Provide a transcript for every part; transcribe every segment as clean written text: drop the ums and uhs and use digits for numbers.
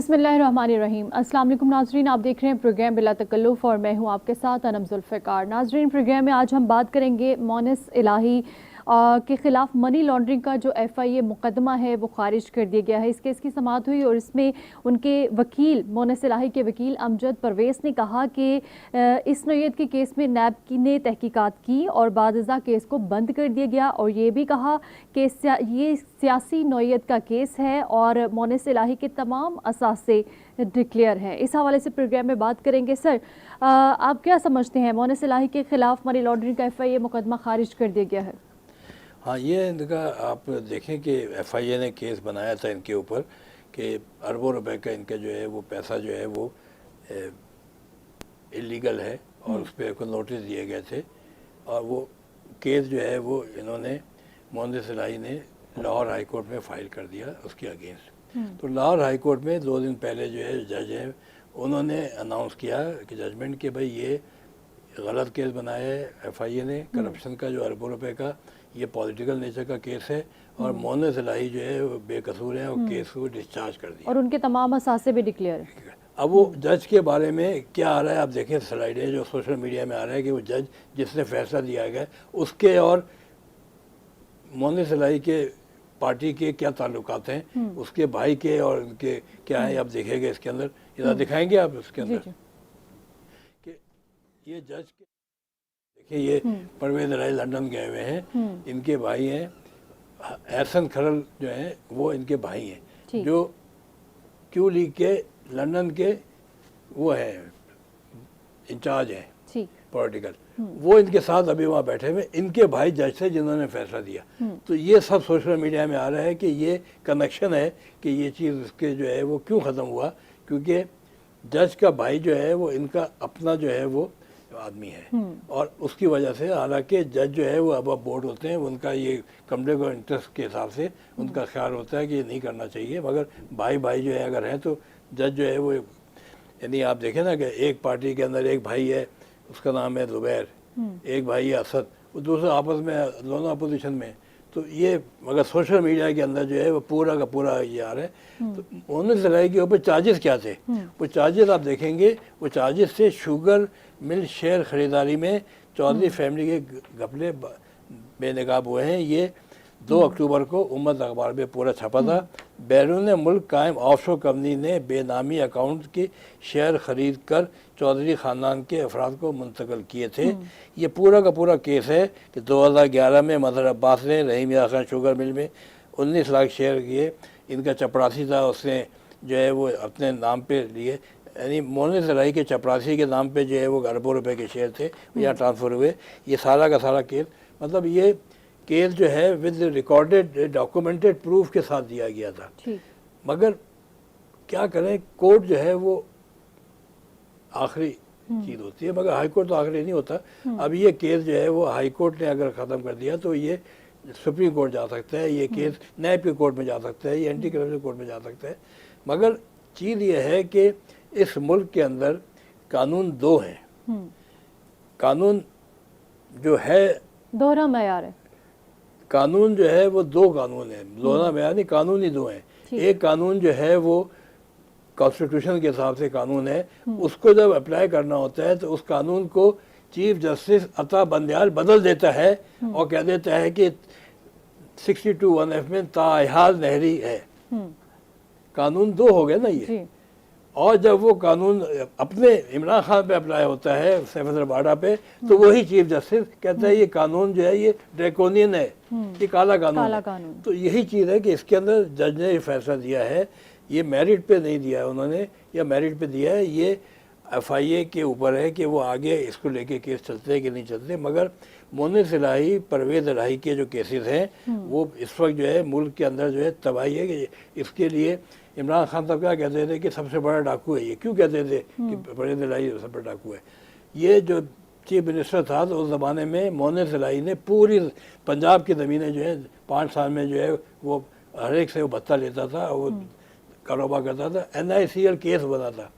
بسم اللہ الرحمن الرحیم۔ السلام علیکم ناظرین، آپ دیکھ رہے ہیں پروگرام بلا تکلف اور میں ہوں آپ کے ساتھ انم ذوالفقار۔ ناظرین، پروگرام میں آج ہم بات کریں گے مونس الہی کے خلاف منی لانڈرنگ کا جو FIA مقدمہ ہے وہ خارج کر دیا گیا ہے۔ اس کیس کی سماعت ہوئی اور اس میں ان کے وکیل مونس الہی کے وکیل امجد پرویز نے کہا کہ اس نوعیت کے کیس میں نیب نے تحقیقات کی اور بعد ازاں کیس کو بند کر دیا گیا، اور یہ بھی کہا کہ یہ سیاسی نوعیت کا کیس ہے اور مونس الہی کے تمام اثاثے ڈکلیئر ہیں۔ اس حوالے سے پروگرام میں بات کریں گے۔ سر، آپ کیا سمجھتے ہیں مونس الہی کے خلاف منی لانڈرنگ کا FIA مقدمہ خارج کر دیا گیا ہے؟ ہاں، یہ ان کا آپ دیکھیں کہ FIA نے کیس بنایا تھا ان کے اوپر کہ اربوں روپے کا ان کا جو ہے وہ پیسہ جو ہے وہ اللیگل ہے، اور اس پہ کوئی نوٹس دیے گئے تھے، اور وہ کیس جو ہے وہ انہوں نے مونس الہی نے لاہور ہائی کورٹ میں فائل کر دیا اس کے اگینسٹ۔ تو لاہور ہائی کورٹ میں 2 دن پہلے جو ہے جج ہے انہوں نے اناؤنس کیا کہ ججمنٹ کہ بھائی یہ غلط کیس بنایا ہے FIA نے، کرپشن کا جو اربوں روپے کا، یہ پولیٹیکل نیچر کا کیس ہے، اور مونس الہی جو ہے وہ بے قصور ہیں اور کیس کو ڈسچارج کر دیا، اور ان کے تمام اثاثے بھی ڈکلیئر ہیں۔ اب وہ جج کے بارے میں کیا آ رہا ہے آپ دیکھیں، سلائیڈیں جو سوشل میڈیا میں آ رہا ہے کہ وہ جج جس نے فیصلہ دیا گیا اس کے اور مونس الہی کے پارٹی کے کیا تعلقات ہیں، اس کے بھائی کے اور ان کے کیا ہیں، آپ دیکھیں گے اس کے اندر، ادھر دکھائیں گے آپ اس کے اندر کہ یہ جج کے دیکھیں، یہ پرویز الہی لندن گئے ہوئے ہیں، ان کے بھائی ہیں احسن کھرل جو ہیں وہ ان کے بھائی ہیں، جو کیو لیگ کے لندن کے وہ ہیں انچارج ہیں پولیٹیکل، وہ ان کے ساتھ ابھی وہاں بیٹھے ہوئے، ان کے بھائی جج تھے جنہوں نے فیصلہ دیا۔ تو یہ سب سوشل میڈیا میں آ رہا ہے کہ یہ کنیکشن ہے کہ یہ چیز اس کے جو ہے وہ کیوں ختم ہوا، کیونکہ جج کا بھائی جو ہے وہ ان کا اپنا جو ہے وہ آدمی ہے، اور اس کی وجہ سے حالانکہ جج جو ہے وہ اب بورڈ ہوتے ہیں، ان کا یہ کمرے کو انٹرسٹ کے حساب سے ان کا خیال ہوتا ہے کہ یہ نہیں کرنا چاہیے، مگر بھائی جو ہے اگر ہیں تو جج جو ہے وہ، یعنی آپ دیکھیں نا کہ ایک پارٹی کے اندر ایک بھائی ہے، اس کا نام ہے زبیر، ایک بھائی ہے اسد، وہ دوسرے آپس میں دونوں اپوزیشن میں، تو یہ مگر سوشل میڈیا کے اندر جو ہے وہ پورا کا پورا یہ آ رہا ہے۔ تو مونس الہی کے اوپر چارجز کیا تھے؟ وہ چارجز آپ دیکھیں گے، وہ چارجز تھے شوگر مل شیئر خریداری میں چودھری فیملی کے گھپلے بے نقاب ہوئے ہیں۔ یہ 2 اکتوبر کو امت اخبار میں پورا چھپا تھا۔ بیرون ملک قائم آف شور کمپنی نے بے نامی اکاؤنٹ کی شیئر خرید کر چودھری خاندان کے افراد کو منتقل کیے تھے۔ یہ پورا کا پورا کیس ہے کہ 2011 میں مظہر عباس نے رحیم یار خان شوگر مل میں 19 لاکھ شیئر کیے، ان کا چپراسی تھا، اس نے جو ہے وہ اپنے نام پہ لیے، یعنی مونس الہی کے چپراسی کے نام پہ جو ہے وہ اربوں روپے کے شیئر تھے، یہاں ٹرانسفر ہوئے۔ یہ سارا کا سارا کیس، مطلب یہ کیس جو ہے ود ریکارڈڈ ڈاکومنٹڈ پروف کے ساتھ دیا گیا تھا، مگر کیا کریں، کورٹ جو ہے وہ آخری چیز ہوتی ہے، مگر ہائی کورٹ تو آخری نہیں ہوتا۔ اب یہ کیس جو ہے وہ ہائی کورٹ نے اگر ختم کر دیا تو یہ سپریم کورٹ جا سکتا ہے، یہ کیس نیب کے کورٹ میں جا سکتا ہے، یہ اینٹی کرپشن کورٹ میں جا سکتا ہے، مگر چیز یہ ہے کہ اس ملک کے اندر قانون 2 ہیں۔ قانون جو ہے دوہرا معیار ہے، قانون جو ہے وہ 2 قانون ہیں، دوہرا معیار نہیں، قانون ہی 2 ہیں۔ ایک قانون جو ہے وہ کانسٹیٹیوشن کے حساب سے قانون ہے، اس کو جب اپلائی کرنا ہوتا ہے تو اس قانون کو چیف جسٹس عطا بندیال بدل دیتا ہے اور کہہ دیتا ہے کہ 62(1)(f) میں تاحال نہری ہے۔ قانون 2 ہو گیا نا یہ، اور جب وہ قانون اپنے عمران خان پہ اپلائی ہوتا ہے، سیف الرباڈا پہ، تو وہی چیف جسٹس کہتا ہے یہ قانون جو ہے یہ ڈریکونین ہے، یہ کالا قانون ہے۔ تو یہی چیز ہے کہ اس کے اندر جج نے یہ فیصلہ دیا ہے، یہ میرٹ پہ نہیں دیا ہے انہوں نے، یا میرٹ پہ دیا ہے، یہ FIA کے اوپر ہے کہ وہ آگے اس کو لے کے کیس چلتے ہیں کہ نہیں چلتے۔ مگر مونس الہی، پرویز الہی کے جو کیسز ہیں وہ اس وقت جو ہے ملک کے اندر جو ہے تباہی ہے، کہ اس کے لیے عمران خان صاحب کیا کہتے تھے کہ سب سے بڑا ڈاکو ہے یہ، کیوں کہتے تھے کہ پرویز الہی سب سے بڑا ڈاکو ہے؟ یہ جو چیف منسٹر تھا تو اس زمانے میں مونس الہی نے پوری پنجاب کی زمینیں جو ہے 5 سال میں جو ہے وہ ہر ایک سے وہ بھتہ لیتا تھا، وہ کاروبار کرتا تھا۔ NICL کیس بنا تھا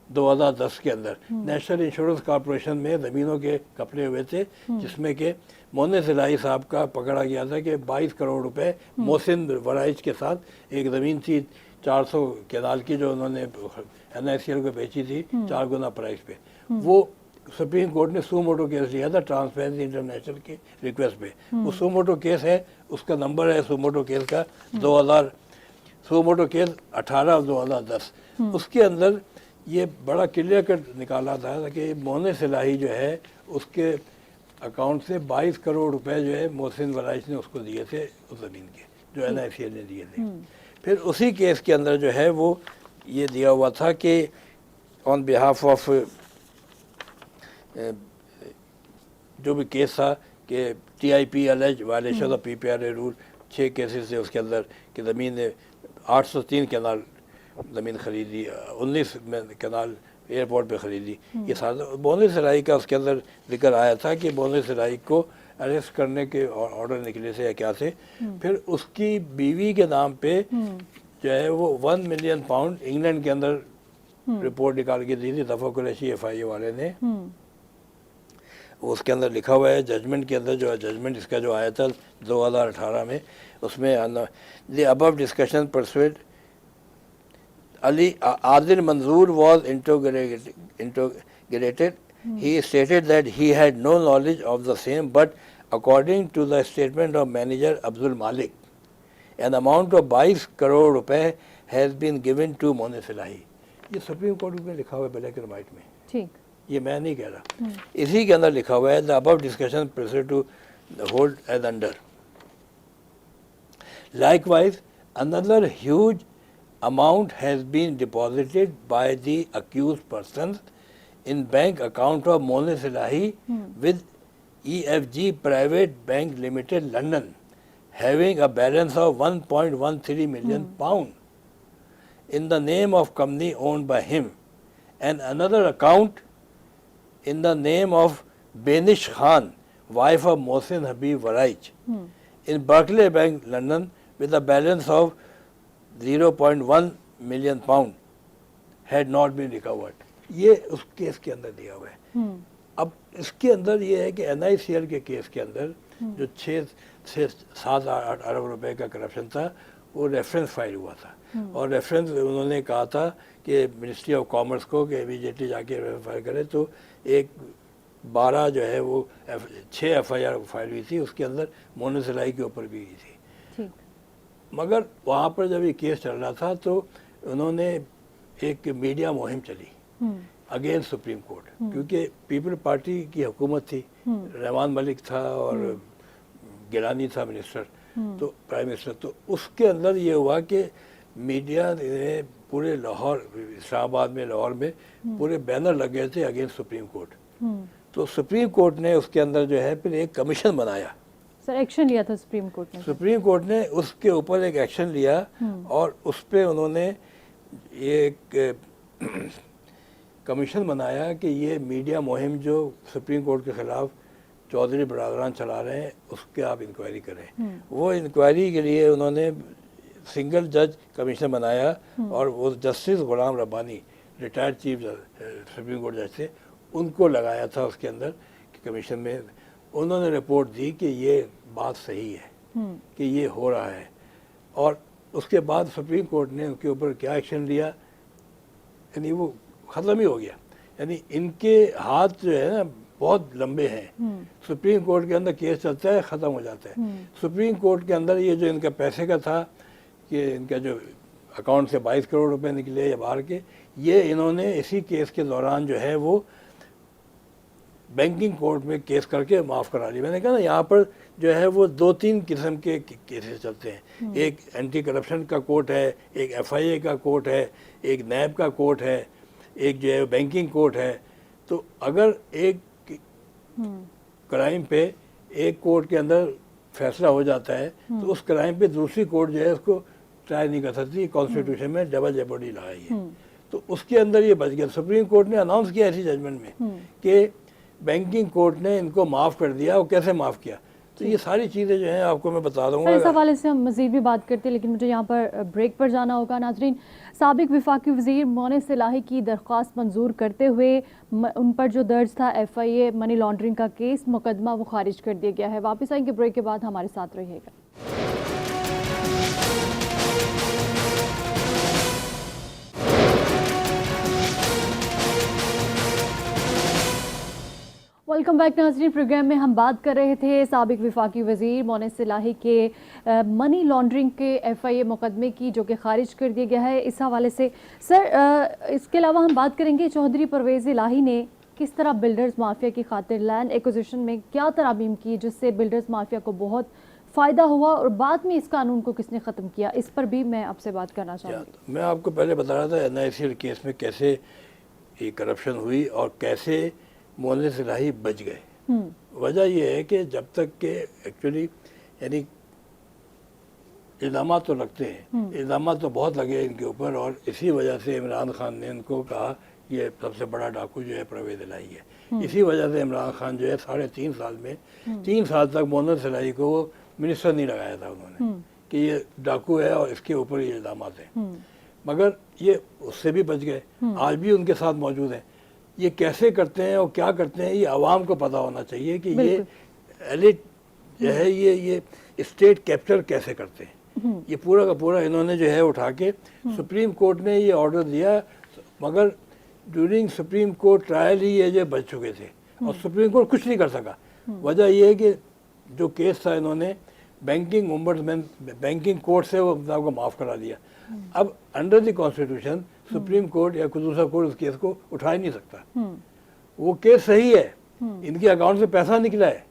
2010 کے اندر، نیشنل انشورنس کارپوریشن میں زمینوں کے گھپلے ہوئے تھے، جس میں کہ مونس الہی صاحب کا پکڑا گیا تھا کہ 22 کروڑ روپے محسن ورائج کے ساتھ ایک زمین تھی 400 कैनाल की जो उन्होंने NICL को बेची थी 4 गुना प्राइस पे, वो सुप्रीम कोर्ट ने सुमोटो केस लिया था ट्रांसपेरेंसी इंटरनेशनल की रिक्वेस्ट पे। वो सुमोटो केस है, उसका नंबर है सुमोटो केस का 2000 सुमोटो केस 18/2010। उसके अंदर ये बड़ा क्लियर कट निकाला था कि मोनिस इलाही जो है उसके अकाउंट से 22 करोड़ रुपए जो है मोहसिन वराइच ने उसको दिए थे उस ज़मीन के, जो NICL ने दिए थे। फिर उसी केस के अंदर जो है वो ये दिया हुआ था कि ऑन बिहाफ ऑफ जो भी केस था कि TIP allege violation of PPRA rule, 6 cases थे उसके अंदर कि ज़मीन ने 803 कैनाल ज़मीन खरीदी, 19 कैनाल एयरपोर्ट पे ख़रीदी। ये सारा मोनिस इलाही का उसके अंदर जिक्र आया था कि मोनिस इलाही को अरेस्ट करने के ऑर्डर निकले थे या क्या थे। फिर उसकी बीवी के नाम पे जो है वो 1 मिलियन पाउंड इंग्लैंड के अंदर रिपोर्ट निकाल के दी थी दफ़ा कुरैशी FIA वाले ने। उसके अंदर लिखा हुआ है जजमेंट के अंदर, जो है जजमेंट इसका जो आया था 2018 में, उसमें the above discussion persuade Ali Adil Manzoor was interrogated. He stated that he had no knowledge of the same, but according to the statement of manager Abdul Malik, an amount of 22 crore रुपए has been given to Monis Ilahi. ये supreme court में लिखा हुआ है black and white में, ठीक, ये मैं नहीं कह रहा। इसी के अंदर लिखा हुआ है the above discussion proceed to hold as under. Likewise, another huge amount has been deposited by the accused persons in bank account of Monis Ilahi with EFG Private Bank Limited, London, having a balance of 1.13 million pound in the name of company owned by him, and another account in the name of Benish Khan, wife of Mohsin Habib Waraich, in Barclay Bank, London, with a balance of 0.1 million pound had not been recovered. ये उस case के अंदर दिया हुआ है। अब इसके अंदर ये है कि NICL के केस के अंदर जो 6-7 अरब रुपए का करप्शन था वो रेफरेंस फाइल हुआ था, और रेफरेंस उन्होंने कहा था कि मिनिस्ट्री ऑफ कॉमर्स को कि इमीडिएटली जाके फाइल करे, तो एक 12 जो है वो 6 FIR फाइल हुई थी, उसके अंदर मोनिस इलाही के ऊपर भी हुई थी। मगर वहाँ पर जब ये केस चल रहा था तो उन्होंने एक मीडिया मुहिम चली अगेंस्ट सुप्रीम कोर्ट, क्योंकि पीपल पार्टी की हुकूमत थी, रहमान मलिक था और गिलानी था मिनिस्टर, तो प्राइम मिनिस्टर। तो उसके अंदर ये हुआ कि मीडिया ने पूरे लाहौर, इस्लामाबाद में, लाहौर में पूरे बैनर लग गए थे अगेंस्ट सुप्रीम कोर्ट। तो सुप्रीम कोर्ट ने उसके अंदर जो है फिर एक कमीशन बनाया। सर एक्शन लिया था सुप्रीम कोर्ट ने? सुप्रीम कोर्ट ने उसके ऊपर एक एक्शन लिया और उस पर उन्होंने एक कमीशन बनाया कि ये मीडिया मुहिम जो सुप्रीम कोर्ट के ख़िलाफ़ चौधरी बरादरान चला रहे हैं उसके आप इंक्वायरी करें। वो इंक्वायरी के लिए उन्होंने सिंगल जज कमीशन बनाया और वो justice Ghulam Rabbani, retired chief supreme court जज थे, उनको लगाया था उसके अंदर कमीशन में। उन्होंने रिपोर्ट दी कि ये बात सही है कि ये हो रहा है, और उसके बाद सुप्रीम कोर्ट ने उनके ऊपर क्या एक्शन लिया, यानी वो ख़त्म ही हो गया। यानी इनके हाथ जो है ना बहुत लंबे हैं। सुप्रीम कोर्ट के अंदर केस चलता है, ख़त्म हो जाता है। सुप्रीम कोर्ट के अंदर ये जो इनका पैसे का था कि इनका जो अकाउंट से 22 करोड़ रुपए निकले या बाहर के, ये इन्होंने इसी केस के दौरान जो है वो बैंकिंग कोर्ट में केस करके माफ़ करा ली। मैंने कहा ना यहाँ पर जो है वो 2-3 किस्म के केसेस चलते हैं। एक एंटी करप्शन का कोर्ट है, एक FIA का कोर्ट है, एक NAB का कोर्ट है, एक जो है बैंकिंग कोर्ट है। तो अगर एक क्राइम पे एक कोर्ट के अंदर फैसला हो जाता है तो उस क्राइम पे दूसरी कोर्ट जो है उसको ट्राई नहीं कर सकती। कॉन्स्टिट्यूशन में डबल जेपॉर्डी लगाई है, तो उसके अंदर ये बच गया। सुप्रीम कोर्ट ने अनाउंस किया ऐसी जजमेंट में कि बैंकिंग कोर्ट ने इनको माफ़ कर दिया। और कैसे माफ़ किया, तो ये सारी चीज़ें जो हैं आपको मैं बता दूंगा। इस हवाले से हम मज़ीद भी बात करते हैं, लेकिन मुझे यहाँ पर ब्रेक पर जाना होगा। नाजरीन, साबिक वफाकी वज़ीर मोनिस इलाही की दरख्वास्त मंजूर करते हुए उन पर जो दर्ज था FIA मनी लॉन्ड्रिंग का केस मुकदमा वो खारिज कर दिया गया है। वापस आएंगे ब्रेक के बाद, हमारे साथ रहिएगा। वेलकम बैक नाज़रीन। प्रोग्राम में हम बात कर रहे थे साबिक वफाकी वज़ीर मोनिस इलाही के मनी लॉन्ड्रिंग के FIA मुकदमे की, जो कि खारिज कर दिया गया है। इस हवाले से सर इसके अलावा हम बात करेंगे चौधरी परवेज़ इलाही ने किस तरह बिल्डर्स माफिया की खातिर लैंड एक्विजिशन में क्या तरामीम की, जिससे बिल्डर्स माफिया को बहुत फ़ायदा हुआ, और बाद में इस कानून को किसने ख़त्म किया, इस पर भी मैं आपसे बात करना चाहूँगी। मैं आपको पहले बता रहा था NICL केस में कैसे ये करप्शन हुई और कैसे मोनिस इलाही बच गए। वजह यह है कि जब तक के एक्चुअली यानी इल्ज़ाम तो लगते हैं, इल्ज़ाम तो बहुत लगे इनके ऊपर, और इसी वजह से इमरान खान ने इनको कहा ये सबसे बड़ा डाकू जो है परवेज़ इलाही है। इसी वजह से इमरान खान जो है 3.5 साल में 3 साल तक मोनिस इलाही को मिनिस्टर नहीं लगाया था उन्होंने कि ये डाकू है और इसके ऊपर ये इल्ज़ाम हैं। मगर ये उससे भी बच गए, आज भी उनके साथ मौजूद हैं। ये कैसे करते हैं और क्या करते हैं ये आवाम को पता होना चाहिए कि ये एलिट जो है ये स्टेट कैप्चर कैसे करते हैं। ये पूरा का पूरा इन्होंने जो है उठा के सुप्रीम कोर्ट ने ये ऑर्डर दिया, मगर ड्यूरिंग सुप्रीम कोर्ट ट्रायल ही ये जो बच चुके थे और सुप्रीम कोर्ट कुछ नहीं कर सका। वजह ये है कि जो केस था इन्होंने बैंकिंग ओम्बड्समैन बैंकिंग कोर्ट से वो को माफ़ करा दिया। अब under the constitution supreme court या कोई दूसरा कोर्ट उस केस को उठा ही नहीं सकता। वो केस सही है, इनके अकाउंट से पैसा निकला है,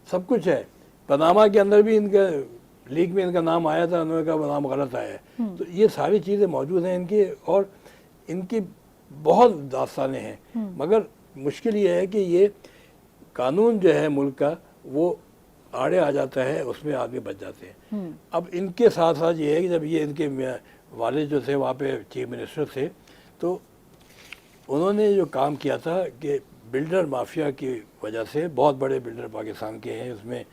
सब कुछ है। पनामा के अंदर भी इनका लीक में इनका नाम आया था, उन्होंने कहा नाम गलत आया है। तो ये सारी चीज़ें मौजूद हैं इनकी, और इनकी बहुत दास्तानें हैं। मगर मुश्किल ये है कि ये कानून जो है मुल्क का वो आड़े आ जाता है, उसमें आदमी बच जाते हैं। अब इनके साथ साथ ये है कि जब ये इनके वालिद जो थे वहाँ पे चीफ मिनिस्टर थे, तो उन्होंने जो काम किया था कि बिल्डर माफिया की वजह से, बहुत बड़े बिल्डर पाकिस्तान के हैं, उसमें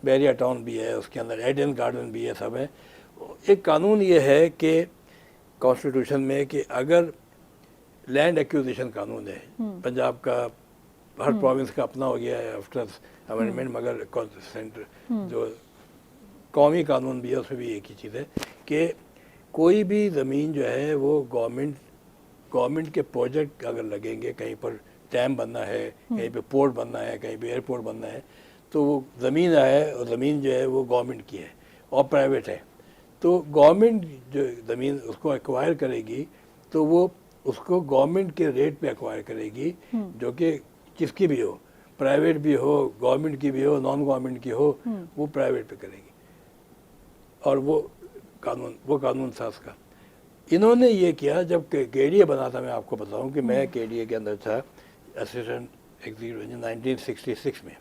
बैरिया टाउन भी है, उसके अंदर एडन गार्डन भी है, सब है। एक कानून ये है कि कॉन्स्टिट्यूशन में कि अगर लैंड एक्विजिशन कानून है, पंजाब का हर प्रोविंस का अपना हो गया है आफ्टर अमेंडमेंट, मगर सेंटर जो कौमी कानून भी है उसमें भी एक ही चीज़ है कि कोई भी ज़मीन जो है वो गवर्नमेंट के प्रोजेक्ट अगर लगेंगे, कहीं पर डैम बनना है, कहीं पे पोर्ट बनना है, कहीं पे एयरपोर्ट बनना है, तो वो ज़मीन है और ज़मीन जो है वो गवर्नमेंट की है और प्राइवेट है। तो गवर्नमेंट जो ज़मीन उसको एक्वायर करेगी तो वो उसको गवर्नमेंट के रेट पे एक्वायर करेगी, जो कि किसकी भी हो, प्राइवेट भी हो, गवर्नमेंट की भी हो, नॉन गवर्नमेंट की हो, वो प्राइवेट पे करेगी। और वो कानून था उसका। इन्होंने ये किया जब KDA बना था। मैं आपको बताऊं कि मैं KDA के अंदर था असिस्टेंट एग्जीक्यूटिव 1966 में।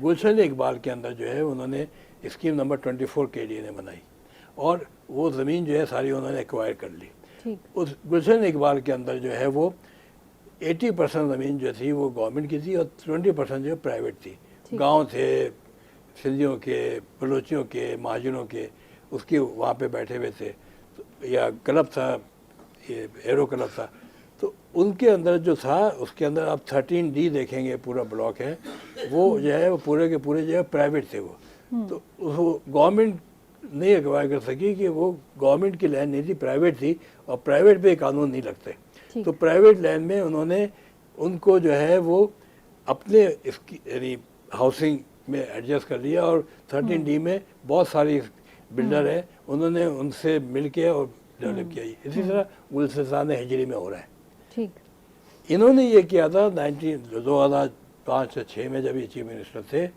गुलशन इकबाल के अंदर जो है उन्होंने स्कीम नंबर 24 KDA ने बनाई और वो ज़मीन जो है सारी उन्होंने एक्वायर कर ली। उस गुलशन इकबाल के अंदर जो है वो 80% ज़मीन जो थी वो गवर्नमेंट की थी और 20% जो प्राइवेट थी। गांव थे सिंधियों के, बलोचियों के, महाजनों के, उसके वहाँ पे बैठे हुए थे, या क्लब था, ये एरो क्लब था। तो उनके अंदर जो था उसके अंदर आप 13D देखेंगे, पूरा ब्लॉक है, वो जो है वो पूरे के पूरे जो है प्राइवेट थे वो। तो गवर्नमेंट नहीं एक्वायर कर सकी कि वो गवर्नमेंट की लैंड नहीं थी, प्राइवेट थी, और प्राइवेट पे कानून नहीं लगते। तो प्राइवेट लैंड में उन्होंने उनको जो है वो अपने इसकी यानी हाउसिंग में एडजस्ट कर लिया, और 13D में बहुत सारी बिल्डर है, उन्होंने उनसे मिल के और डेवलप किया। इसी तरह गुलस्तान हिजरी में हो रहा है। ठीक, इन्होंने ये किया था 2005 से 6 में जब ये चीफ मिनिस्टर थे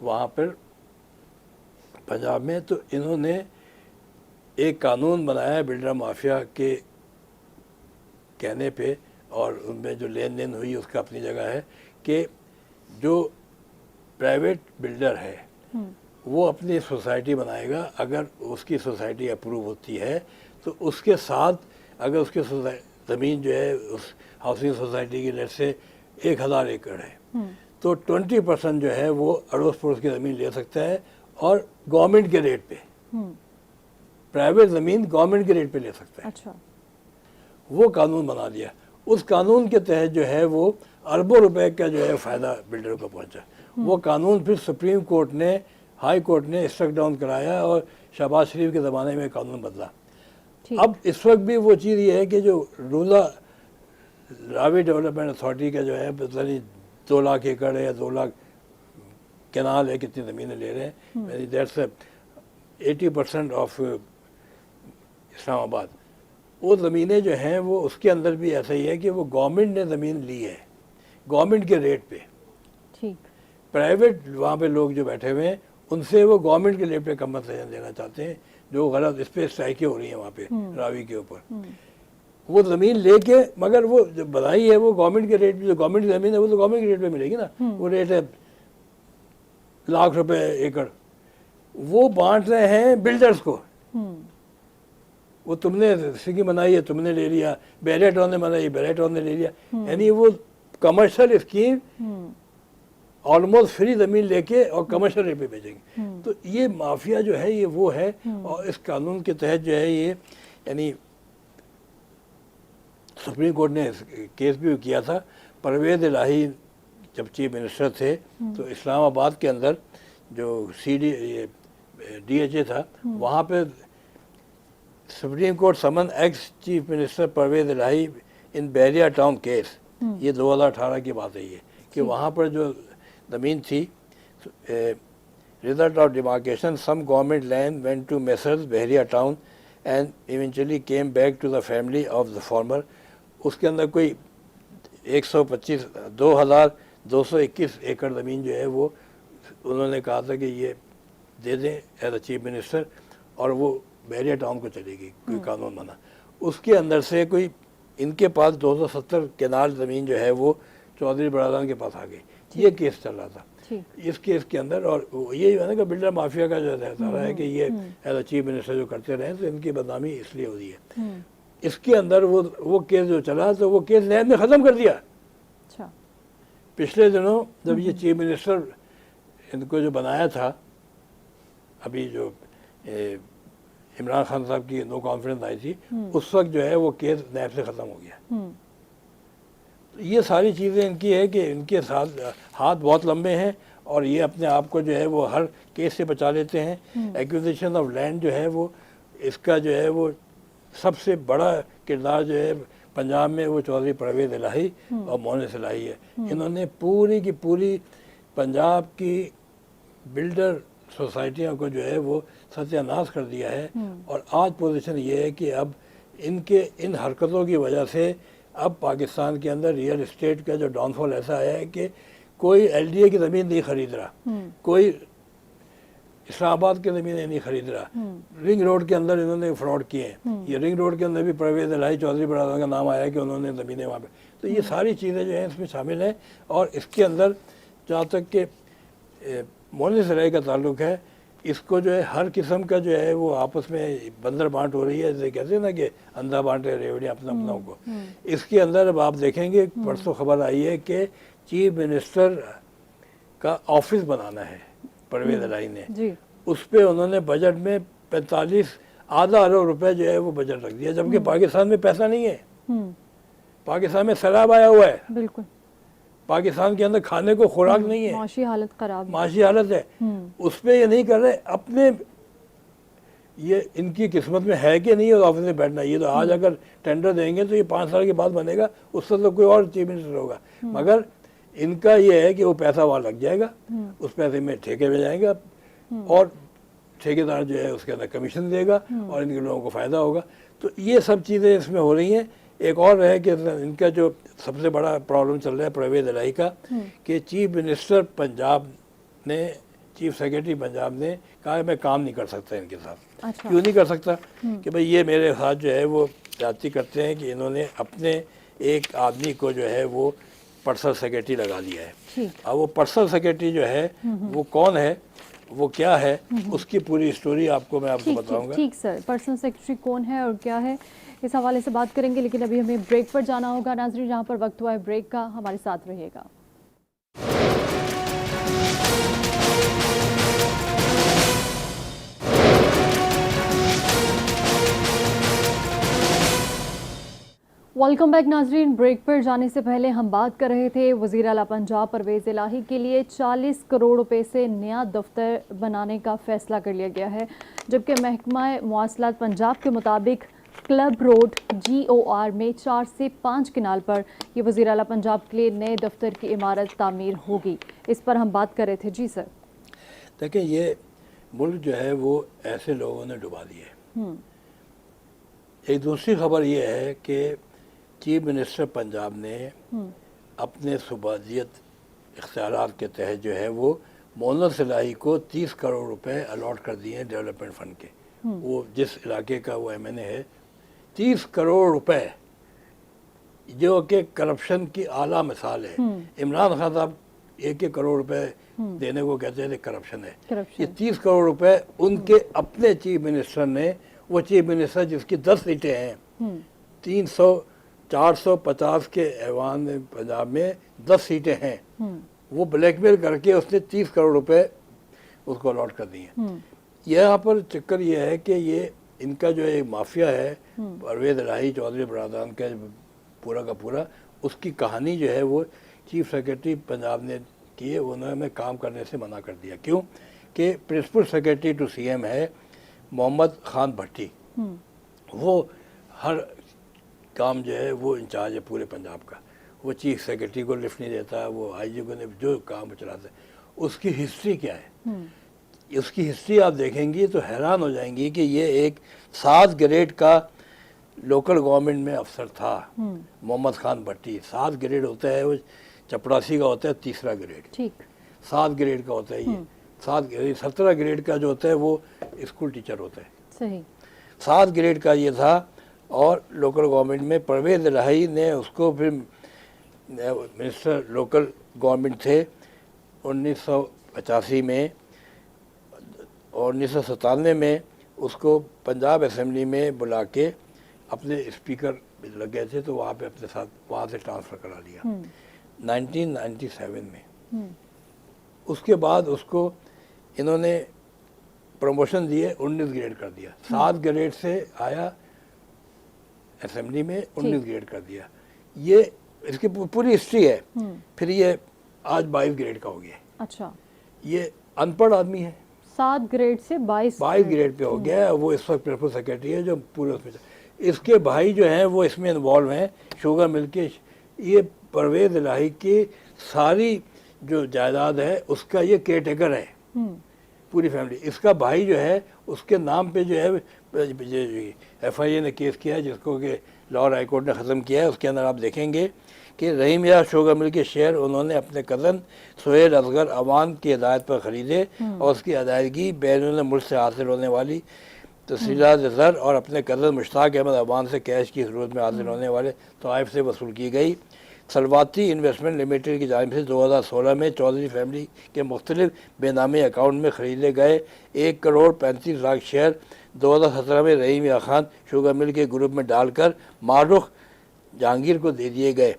वहाँ पर पंजाब में। तो इन्होंने एक कानून बनाया बिल्डर माफिया के कहने पे, और उनमें जो लेन देन हुई उसका अपनी जगह है, कि जो प्राइवेट बिल्डर है वो अपनी सोसाइटी बनाएगा, अगर उसकी सोसाइटी अप्रूव होती है तो उसके साथ अगर उसकी ज़मीन जो है उस हाउसिंग सोसाइटी की लेट से 1000 एकड़ है, तो 20% जो है वो अड़ोस पड़ोस की ज़मीन ले सकता है, और गवर्नमेंट के रेट पे, प्राइवेट ज़मीन गवर्नमेंट के रेट पे ले सकता है। अच्छा। वो कानून बना दिया। उस कानून के तहत जो है वो अरबों रुपए का जो है फ़ायदा बिल्डर को पहुंचा। वो कानून फिर सुप्रीम कोर्ट ने, हाई कोर्ट ने स्ट्रक डाउन कराया और शहबाज शरीफ के ज़माने में कानून बदला। अब इस वक्त भी वो चीज़ ये है कि जो रूरल रावी डेवलपमेंट अथॉरिटी का जो है पता नहीं 2 लाख एकड़ है या 2 लाख कैनाल है, कितनी ज़मीनें ले रहे हैं, दैट्स 80% ऑफ इस्लामाबाद। वो ज़मीनें जो हैं वो उसके अंदर भी ऐसा ही है कि वो गवर्नमेंट ने ज़मीन ली है गवर्नमेंट के रेट पे, ठीक, प्राइवेट वहाँ पे लोग जो बैठे हुए हैं उनसे वो गवर्नमेंट के रेट पे कमीशन देना चाहते हैं, जो गलत इस पर स्ट्राइकें हो रही हैं वहाँ पे रावी के ऊपर। वो ज़मीन लेके, मगर वो जो बनाई है वो गवर्नमेंट के रेट पे, जो गवर्नमेंट की ज़मीन है वो तो गवर्नमेंट के रेट पे मिलेगी ना, वो रेट है लाख रुपए एकड़, वो बांट रहे हैं बिल्डर्स को। वो तुमने सिटी बनाई है, तुमने ले लिया, बैरेटॉन ने बनाई, बैरेटॉन ने ले लिया, यानी वो कमर्शियल स्कीम ऑलमोस्ट फ्री ज़मीन लेके और कमर्शियल रेट पे बेचेंगे। तो ये माफिया जो है ये वो है, और इस कानून के तहत जो है ये, यानी सुप्रीम कोर्ट ने केस भी किया था। परवेज़ इलाही जब चीफ मिनिस्टर थे तो इस्लामाबाद के अंदर जो DHA था वहाँ पे सुप्रीम कोर्ट समन एक्स चीफ मिनिस्टर परवेज़ इलाही इन बहरिया टाउन केस, ये 2018 की बात है ये, कि वहाँ पर जो ज़मीन थी, result of demarcation some government land went to Messrs Bahria Town and eventually came back to the family of the former. उसके अंदर कोई 2221 एकड़ ज़मीन जो है वो उन्होंने कहा था कि ये दे दें एज अ चीफ मिनिस्टर, और वो बहरिया टाउन को चलेगी, कोई कानून बना। उसके अंदर से कोई इनके पास 270 केनाल ज़मीन जो है वो चौधरी बरादरान के पास आ गई। ये केस चल रहा था इस केस के अंदर, और ये है ना कि बिल्डर माफिया का जो रहता रहा है कि ये एज अ चीफ मिनिस्टर जो करते रहे, तो इनकी बदनामी इसलिए हो रही है। इसके अंदर वो केस जो चला तो वो केस नैब ने ख़त्म कर दिया। अच्छा। पिछले दिनों जब ये चीफ मिनिस्टर इनको जो बनाया था, अभी जो इमरान खान साहब की नो कॉन्फिडेंस आई थी, उस वक्त जो है वो केस नैब से ख़त्म हो गया। ये सारी चीज़ें इनकी है कि इनके साथ हाथ बहुत लंबे हैं, और ये अपने आप को जो है वो हर केस से बचा लेते हैं। एक्विजिशन ऑफ लैंड जो है वो, इसका जो है वो सबसे बड़ा किरदार जो है पंजाब में वो चौधरी परवेज़ इलाही और मोनिस इलाही है। इन्होंने पूरी की पूरी पंजाब की बिल्डर सोसाइटियों को जो है वो सत्यानाश कर दिया है। और आज पोजीशन ये है कि अब इनके इन हरकतों की वजह से अब पाकिस्तान के अंदर रियल एस्टेट का जो डाउनफॉल ऐसा आया है कि कोई LDA की ज़मीन नहीं खरीद रहा, कोई इस्लामाबाद की ज़मीनें नहीं खरीद रहा। रिंग रोड के अंदर इन्होंने फ्रॉड किए हैं। ये रिंग रोड के अंदर भी परवेज़ इलाही चौधरी बरादरान का नाम आया कि उन्होंने ज़मीनें वहाँ पे, तो ये सारी चीज़ें जो हैं इसमें शामिल हैं। और इसके अंदर जहाँ तक कि मोनिस इलाही का ताल्लुक है, इसको जो है हर किस्म का जो है वो आपस में बंदर बांट हो रही है, जैसे कहते हैं ना कि अंधा बांटे रेवड़ियाँ अपना अपनों को। इसके अंदर अब आप देखेंगे परसों खबर आई है कि चीफ मिनिस्टर का ऑफिस बनाना है परवेज़ इलाही ने, उस पर उन्होंने बजट में 45 आधा अरब रुपए जो है वो बजट रख दिया, जबकि पाकिस्तान में पैसा नहीं है। पाकिस्तान में सैलाब आया हुआ है, बिल्कुल पाकिस्तान के अंदर खाने को खुराक नहीं है, माशी हालत खराब, माशी हालत है। उस पर ये नहीं कर रहे अपने, ये इनकी किस्मत में है कि नहीं है ऑफिस में बैठना। ये तो आज अगर टेंडर देंगे तो ये 5 साल के बाद बनेगा, उससे तो कोई और चीफ मिनिस्टर होगा। मगर इनका ये है कि वो पैसा वहाँ लग जाएगा, उस पैसे में ठेके में जाएगा, और ठेकेदार जो है उसके अंदर कमीशन देगा और इनके लोगों को फ़ायदा होगा। तो ये सब चीज़ें इसमें हो रही हैं। एक और है कि इनका जो सबसे बड़ा प्रॉब्लम चल रहा है परवेज़ इलाही का, कि चीफ मिनिस्टर पंजाब ने, चीफ सेक्रेटरी पंजाब ने कहा मैं काम नहीं कर सकता इनके साथ। अच्छा। क्यों नहीं कर सकता? कि भाई ये मेरे साथ जो है वो जाति करते हैं कि इन्होंने अपने एक आदमी को जो है वो पर्सनल सेक्रेटरी लगा दिया है। अब वो पर्सनल सेक्रेटरी जो है वो कौन है, वो क्या है, उसकी पूरी स्टोरी आपको मैं आपको बताऊंगा। ठीक सर, पर्सनल सेक्रेटरी कौन है और क्या है, इस हवाले से बात करेंगे, लेकिन अभी हमें ब्रेक पर जाना होगा। नाज़रीन, जहाँ पर वक्त हुआ है ब्रेक का, हमारे साथ रहिएगा। वेलकम बैक नाजरीन। ब्रेक पर जाने से पहले हम बात कर रहे थे वज़ीर आला पंजाब परवेज़ इलाही के लिए 40 करोड़ रुपए से नया दफ्तर बनाने का फ़ैसला कर लिया गया है, जबकि महकमा मवासलात पंजाब के मुताबिक क्लब रोड GOR में 4 से 5 किनाल पर ये वज़ीर आला पंजाब के लिए नए दफ्तर की इमारत तामीर होगी। इस पर हम बात कर रहे थे। जी सर। देखिए, ये मुल्क जो है वो ऐसे लोगों ने डुबा दिया है। एक दूसरी खबर ये है कि चीफ मिनिस्टर पंजाब ने अपने सूबाजियत इख्तियारात के तहत जो है वो मोहम्मद इलाही को 30 करोड़ रुपए अलॉट कर दिए हैं डेवलपमेंट फंड के। वो जिस इलाके का वो MNA है, 30 करोड़ रुपए, जो कि करप्शन की आला मिसाल है। इमरान खान साहब 1-1 करोड़ रुपए देने को कहते थे करप्शन है। ये 30 करोड़ रुपए उनके अपने चीफ मिनिस्टर ने, वो चीफ मिनिस्टर जिसकी 10 सीटें हैं, 450 के ऐवान पंजाब में 10 सीटें हैं, वो ब्लैकमेल करके उसने 30 करोड़ रुपए उसको अलॉट कर दिए। यहाँ पर चक्कर ये है कि ये इनका जो एक माफिया है परवेज इलाही चौधरी बरादरान का पूरा का पूरा, उसकी कहानी जो है वो चीफ सेक्रेटरी पंजाब ने की है। उन्होंने काम करने से मना कर दिया। क्यों? कि प्रिंसिपल सेक्रेटरी टू CM है मोहम्मद खान भट्टी, वो हर काम जो है वो इंचार्ज है पूरे पंजाब का। वो चीफ सेक्रेटरी को लिफ्ट नहीं देता, वो IG को नहीं, जो काम चलाता है। उसकी हिस्ट्री क्या है? उसकी हिस्ट्री आप देखेंगी तो हैरान हो जाएंगी कि ये एक 7 ग्रेड का लोकल गवर्नमेंट में अफसर था, मोहम्मद खान भट्टी। 7 ग्रेड होता है, वो चपरासी का होता है 3रा ग्रेड, ठीक 7 ग्रेड का होता है ये। 17 ग्रेड का जो होता है वो स्कूल टीचर होता है। सही 7 ग्रेड का ये था। और लोकल गवर्नमेंट में परवेज इलाही ने उसको फिर मिनिस्टर लोकल गवर्नमेंट थे 1985 में, और 1997 में उसको पंजाब असेंबली में बुला के अपने स्पीकर लग गए थे, तो वहाँ पे अपने साथ वहाँ से ट्रांसफ़र करा लिया 1997 में। उसके बाद उसको इन्होंने प्रमोशन दिए, 19 ग्रेड कर दिया। 7 ग्रेड से आया असेंबली में, 19 ग्रेड कर दिया। ये इसकी पूरी हिस्ट्री है। फिर ये आज 22 ग्रेड का हो गया। अच्छा, ये अनपढ़ आदमी है। 7 ग्रेड से 22 ग्रेड पे हो गया। वो इस वक्त प्रिंसिपल सेक्रेटरी है जो पूरे उसमें। इसके भाई जो हैं वो इसमें इन्वॉल्व हैं, शुगर मिल के। ये परवेज इलाही की सारी जो जायदाद है उसका ये केयरटेकर है, पूरी फैमिली। इसका भाई जो है उसके नाम पे जो है FIA ने केस किया है, जिसको कि लाहौर हाई कोर्ट ने ख़त्म किया है। उसके अंदर आप देखेंगे कि रहीम या शुगर मिल के शेयर उन्होंने अपने कज़न सुहेल असगर अवान की हिदायत पर ख़रीदे और उसकी अदायगी बैरून मुल्क से हासिल होने वाली तस्वीरात ज़र और अपने कज़न मुश्ताक अहमद अवान से कैश की सूरत में हासिल होने वाले तोहफ़ से वसूल की गई। सलवाती इन्वेस्टमेंट लिमिटेड की जानिब से 2016 में चौधरी फैमिली के मुख्तलिफ बेनामी अकाउंट में ख़रीदे गए 1 करोड़ 35 लाख शेयर 2017 में रहीम या खान शुगर मिल के ग्रुप में डालकर मारूख जहांगीर को दे दिए गए।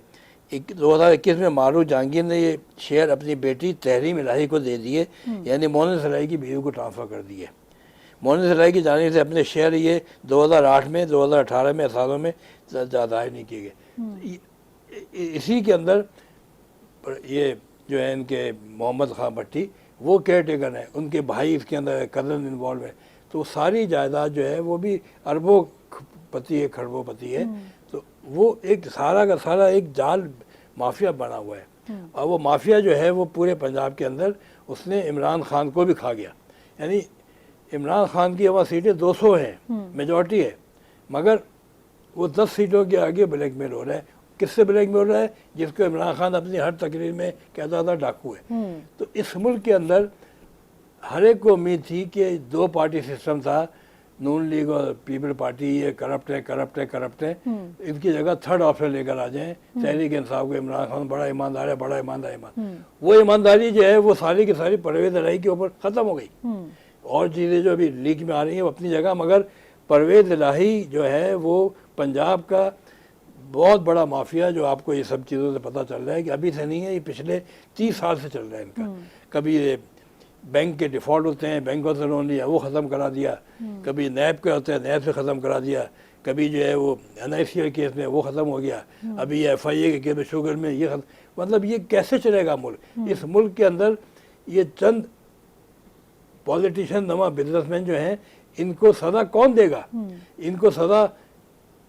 2021 में मारूख जहांगीर ने ये शेयर अपनी बेटी तहरीम इलाही को दे दिए, यानी मोहम्मद इलाही की बीवी को ट्रांसफ़र कर दिए। मोहम्मद इलाही की जानिब से अपने शेयर ये 2008 में 2018 में सालों में ज़ाहिर नहीं किए गए। इसी के अंदर ये जो है इनके मोहम्मद खान भट्टी वो केयर टेकर हैं, उनके भाई इसके अंदर कज़न इन्वॉल्व है। तो सारी जायदाद जो है वो भी अरबों पति है, खरबों पति है। तो वो एक सारा का सारा एक जाल माफिया बना हुआ है। और वो माफिया जो है वो पूरे पंजाब के अंदर उसने इमरान खान को भी खा गया। यानी इमरान खान की वहाँ सीटें 200 हैं, मेजॉरिटी है, मगर वो 10 सीटों के आगे ब्लैकमेल हो रहा है। किससे ब्लैकमेल हो रहा है? जिसको इमरान खान अपनी हर तकरीर में कहता था डाकू है। तो इस मुल्क के अंदर हर एक को उम्मीद थी कि 2 पार्टी सिस्टम था, नून लीग और पीपल पार्टी, ये करप्ट है करप्ट है करप्ट है। इनकी जगह 3rd ऑप्शन लेकर आ जाएं, तहरीक इंसाफ को। इमरान खान बड़ा ईमानदार है, बड़ा ईमानदार। वो ईमानदारी जो है वो सारी की सारी परवेज इलाही के ऊपर ख़त्म हो गई। और चीज़ें जो अभी लीक में आ रही हैं वो अपनी जगह, मगर परवेज इलाही जो है वो पंजाब का बहुत बड़ा माफिया, जो आपको ये सब चीज़ों से पता चल रहा है कि अभी से नहीं है, ये पिछले 30 साल से चल रहा है इनका। कभी ये बैंक के डिफ़ॉल्ट होते हैं, बैंकों से लोन लिया वो ख़त्म करा दिया, कभी नैब के होते हैं नैब से ख़त्म करा दिया, कभी जो है वो NICL केस में वो ख़त्म हो गया, अभी ये FIA के केस में शुगर में ये मतलब ये कैसे चलेगा मुल्क? इस मुल्क के अंदर ये चंद पॉलिटिशियन नमा बिजनेसमैन जो हैं, इनको सज़ा कौन देगा? इनको सज़ा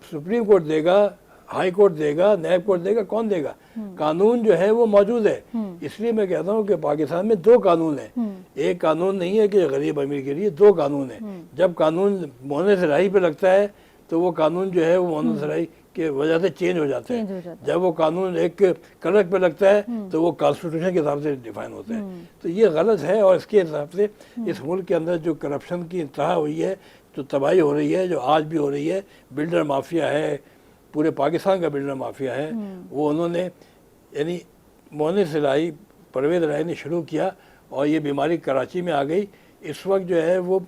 सुप्रीम कोर्ट देगा, हाई कोर्ट देगा, नैब कोर्ट देगा, कौन देगा? कानून जो है वो मौजूद है। इसलिए मैं कहता हूँ कि पाकिस्तान में दो कानून है। एक कानून नहीं है कि गरीब अमीर के लिए, दो कानून है। जब कानून मोहन सराही पे लगता है तो वो कानून जो है वो मोहन सराही के वजह से चेंज हो जाता है। जब वो कानून एक क्लर्क पे लगता है तो वो कॉन्स्टिट्यूशन के हिसाब से डिफाइन होता है। तो ये गलत है और इसके हिसाब से इस मुल्क के अंदर जो करप्शन की इंतहा हुई है, जो तबाही हो रही है, जो आज भी हो रही है, बिल्डर माफिया है, पूरे पाकिस्तान का बिल्डर माफिया है, वो उन्होंने यानी मोहन सलाही परवेज़ राय ने शुरू किया और ये बीमारी कराची में आ गई। इस वक्त जो है वो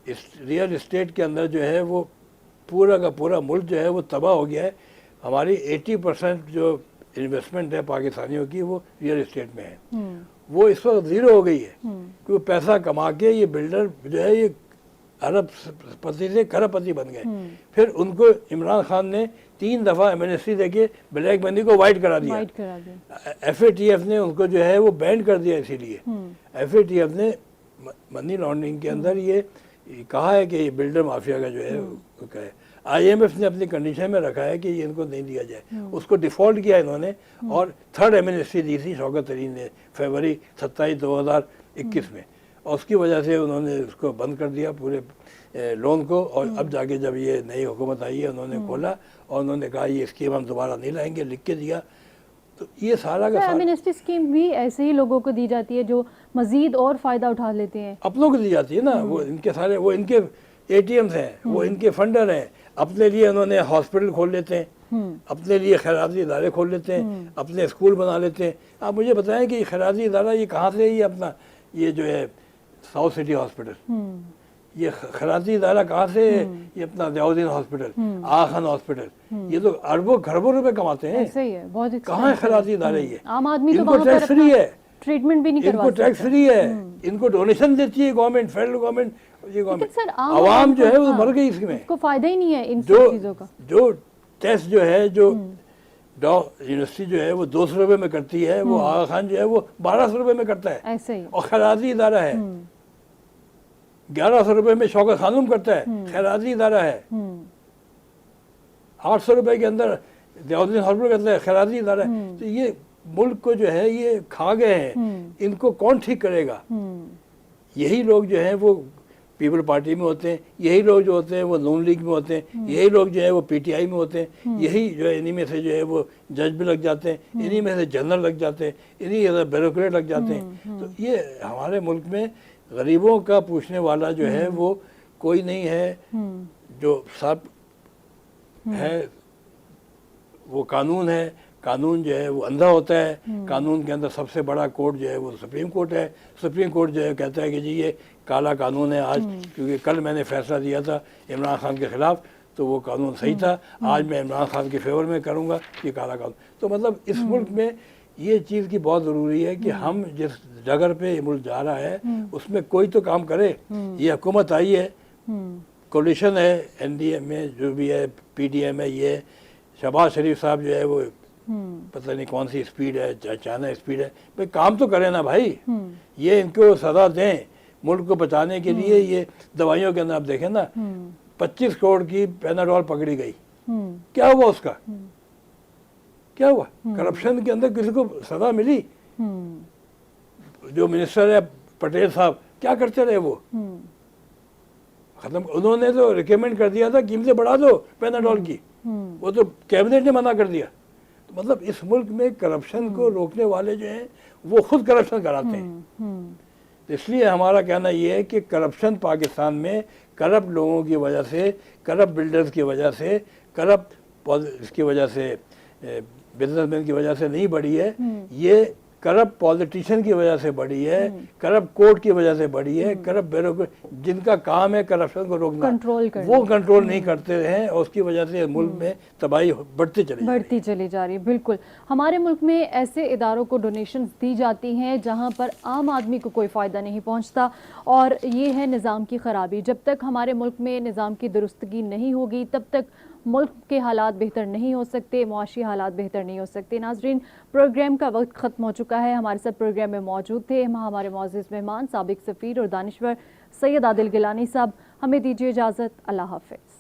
इस रियल इस्टेट के अंदर जो है वो पूरा का पूरा मुल्क जो है वो तबाह हो गया है। हमारी 80% जो इन्वेस्टमेंट है पाकिस्तानियों की वो रियल इस्टेट में है, वो इस वक्त ज़ीरो हो गई है। क्योंकि पैसा कमा के ये बिल्डर जो है ये अरबपति से खरबपति बन गए। फिर उनको इमरान खान ने 3 दफ़ा एमनेस्टी देके ब्लैक मनी को वाइट करा दिया। FATF ने उनको जो है वो बैन कर दिया। इसीलिए FATF ने मनी लॉन्ड्रिंग के अंदर ये कहा है कि ये बिल्डर माफिया का जो है क्या है। IMF ने अपनी कंडीशन में रखा है कि ये इनको नहीं दिया जाए, उसको डिफ़ॉल्ट किया इन्होंने और 3rd एमनेस्टी दी थी शौकत तरीन ने फरवरी 27, 2021 में, और उसकी वजह से उन्होंने उसको बंद कर दिया पूरे लोन को। और अब जाके जब ये नई हुकूमत आई है उन्होंने खोला और उन्होंने कहा ये स्कीम हम दोबारा नहीं लाएंगे, लिख के दिया। तो ये सारा का सारा एमनेस्टी स्कीम भी ऐसे ही लोगों को दी जाती है जो मजीद और फ़ायदा उठा लेते हैं, अपनों को दी जाती है ना। वो इनके सारे वो इनके ATMs हैं, वो इनके फंडर हैं। अपने लिए उन्होंने हॉस्पिटल खोल लेते हैं, अपने लिए खैराती इदारे खोल लेते हैं, अपने स्कूल बना लेते हैं। आप मुझे बताएं कि खैराती इदारा ये कहाँ से, ये अपना ये जो है साउथ सिटी हॉस्पिटल, ये खैराती इदारा कहाँ से है? ये अपना दयाउद्दीन हॉस्पिटल, आगा खान हॉस्पिटल, ये तो अरबों खरबों रुपए कमाते हैं। ऐसे ही है, बहुत कहाँ है खैराती इदारे? ये आम आदमी तो इनको टैक्स फ्री है, ट्रीटमेंट भी नहीं करवा इनको टैक्स फ्री है, इनको डोनेशन देती है गवर्नमेंट, फेडरल गवर्नमेंट। ये गवर्नमेंट आवाम जो है वो मर गई इसमें, उसको फायदा ही नहीं है इन सब चीजों का। जो टेस्ट जो है जो यूनिवर्सिटी जो है वो 200 रुपए में करती है, वो आगा खान जो है वो 1200 रुपए में करता है। ऐसे ही। और खैराती इदारा है 1100 रुपए में शौकत खानूम करता है, खैराती इदारा है। 800 रुपए के अंदर दयाउद्दीन हॉस्पिटल करता है, खैराती इदारा है। तो ये मुल्क को जो है ये खा गए हैं, इनको कौन ठीक करेगा? यही लोग जो हैं वो पीपल पार्टी में होते हैं, यही लोग जो होते हैं वो नून लीग में होते हैं, यही लोग जो है वो PTI में होते हैं, यही जो है इन्हीं में से जो है वो जज भी लग जाते हैं, इन्हीं में से जनरल लग जाते हैं, इन्हीं में से ब्यूरोक्रेट लग जाते हैं। तो ये हमारे मुल्क में गरीबों का पूछने वाला जो है वो कोई नहीं है। जो सब है वो कानून है, कानून जो है वो अंधा होता है। कानून के अंदर सबसे बड़ा कोर्ट जो है वो सुप्रीम कोर्ट है। सुप्रीम कोर्ट जो है कहता है कि जी ये काला कानून है आज, क्योंकि कल मैंने फैसला दिया था इमरान खान के खिलाफ तो वो कानून सही था, आज मैं इमरान खान के फेवर में करूँगा ये काला कानून। तो मतलब इस मुल्क में ये चीज़ की बहुत ज़रूरी है कि हम जिस जगह पे ये मुल्क जा रहा है उसमें कोई तो काम करे। ये हुकूमत आई है, कोलिशन है NDA में जो भी है, PDM है, ये शहबाज शरीफ साहब जो है वो पता नहीं कौन सी स्पीड है, चाइना स्पीड है, भाई काम तो करें ना भाई। ये इनको सजा दें मुल्क को बचाने के लिए। ये दवाइयों के अंदर आप देखें ना 25 करोड़ की पैनाडोल पकड़ी गई, क्या हुआ उसका? क्या हुआ? करप्शन के अंदर किसी को सजा मिली? जो मिनिस्टर है पटेल साहब क्या करते रहे? वो खत्म, उन्होंने तो रिकमेंड कर दिया था कीमतें बढ़ा दो पैनाडोल की, वो तो कैबिनेट ने मना कर दिया। तो मतलब इस मुल्क में करप्शन को रोकने वाले जो हैं वो खुद करप्शन कराते हैं। तो इसलिए हमारा कहना ये है कि करप्शन पाकिस्तान में करप्ट लोगों की वजह से, करप्ट बिल्डर्स की वजह से, करप्ट इसकी वजह से, बिजनेसमैन की वजह से नहीं बढ़ी है, ये करप्ट पॉलिटिशियन की वजह से बढ़ी है, करप्ट कोर्ट की वजह से बढ़ी है, करप्ट ब्यूरोक्रेट जिनका काम है करप्शन को रोकना, वो कंट्रोल नहीं करते हैं और उसकी वजह से मुल्क में तबाही बढ़ती चली जा रही है। बिल्कुल, हमारे मुल्क में ऐसे इदारों को डोनेशंस दी जाती हैं जहां पर आम आदमी को कोई फ़ायदा नहीं पहुंचता और ये है निज़ाम की ख़राबी। जब तक हमारे मुल्क में निज़ाम की दुरुस्तगी नहीं होगी तब तक मुल्क के हालात बेहतर नहीं हो सकते, मुआशी हालात बेहतर नहीं हो सकते। नाज़रीन, प्रोग्राम का वक्त ख़त्म हो चुका है। हमारे साथ प्रोग्राम में मौजूद थे हमारे मुअज़्ज़िज़ मेहमान साबिक़ सफ़ीर और दानिश्वर सैयद आदिल गिलानी साहब। हमें दीजिए इजाज़त, अल्लाह हाफ़िज़।